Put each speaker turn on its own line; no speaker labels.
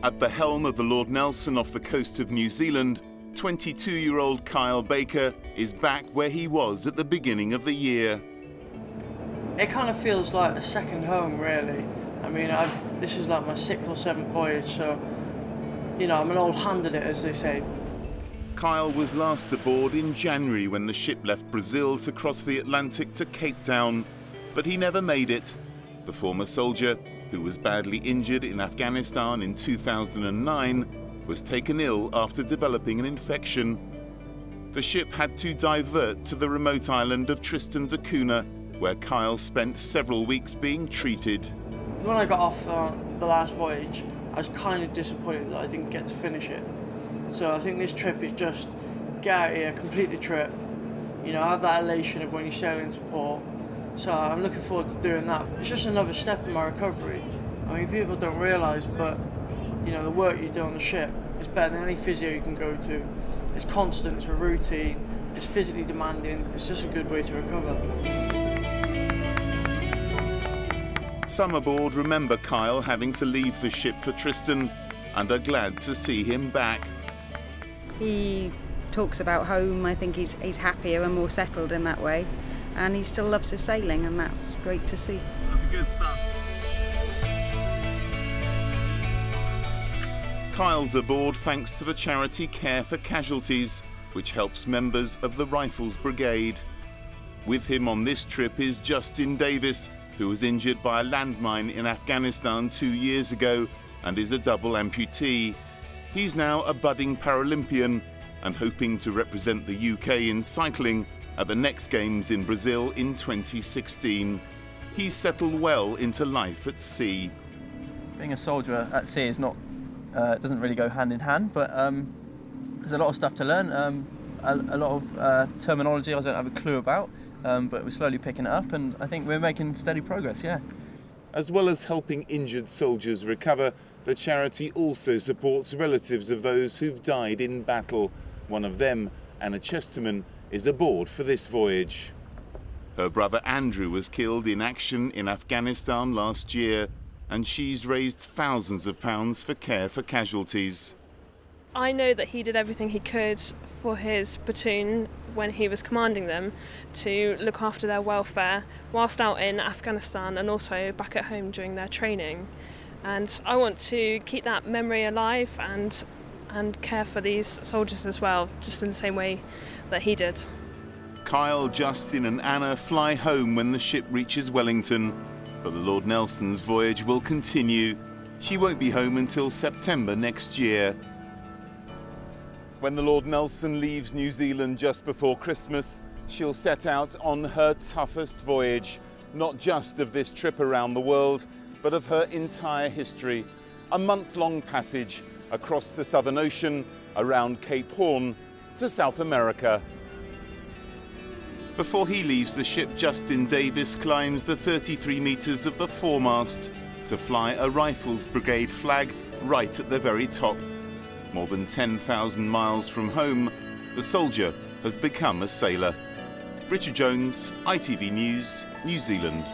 At the helm of the Lord Nelson off the coast of New Zealand, 22-year-old Kyle Baker is back where he was at the beginning of the year.
It kind of feels like a second home, really. I mean, this is like my 6th or 7th voyage, so, you know, I'm an old hand at it, as they say.
Kyle was last aboard in January when the ship left Brazil to cross the Atlantic to Cape Town, but he never made it. The former soldier, who was badly injured in Afghanistan in 2009, was taken ill after developing an infection. The ship had to divert to the remote island of Tristan da Cunha, where Kyle spent several weeks being treated.
When I got off the last voyage, I was kind of disappointed that I didn't get to finish it. So I think this trip is just get out here, complete the trip, you know, have that elation of when you sail into port. So I'm looking forward to doing that. It's just another step in my recovery. I mean, people don't realise, but you know, the work you do on the ship is better than any physio you can go to. It's constant, it's a routine, it's physically demanding, it's just a good way to recover.
Some aboard remember Kyle having to leave the ship for Tristan and are glad to see him back.
He talks about home. I think he's happier and more settled in that way, and he still loves his sailing, and that's great to see.
That's good stuff.
Kyle's aboard thanks to the charity Care for Casualties, which helps members of the Rifles Brigade. With him on this trip is Justin Davis, who was injured by a landmine in Afghanistan 2 years ago and is a double amputee. He's now a budding Paralympian and hoping to represent the UK in cycling at the next Games in Brazil in 2016. He's settled well into life at sea.
Being a soldier at sea is not, doesn't really go hand in hand, but there's a lot of stuff to learn, a lot of terminology I don't have a clue about, but we're slowly picking it up, and I think we're making steady progress, yeah.
As well as helping injured soldiers recover, the charity also supports relatives of those who've died in battle. One of them, Anna Chesterman, is aboard for this voyage. Her brother Andrew was killed in action in Afghanistan last year, and she's raised thousands of pounds for Care for Casualties.
I know that he did everything he could for his platoon when he was commanding them to look after their welfare whilst out in Afghanistan and also back at home during their training. And I want to keep that memory alive and care for these soldiers as well, just in the same way that he did.
Kyle, Justin and Anna fly home when the ship reaches Wellington, but the Lord Nelson's voyage will continue. She won't be home until September next year. When the Lord Nelson leaves New Zealand just before Christmas, she'll set out on her toughest voyage, not just of this trip around the world, but of her entire history. A month-long passage across the Southern Ocean, around Cape Horn, to South America. Before he leaves the ship, Justin Davis climbs the 33 metres of the foremast to fly a Rifles Brigade flag right at the very top. More than 10,000 miles from home, the soldier has become a sailor. Richard Jones, ITV News, New Zealand.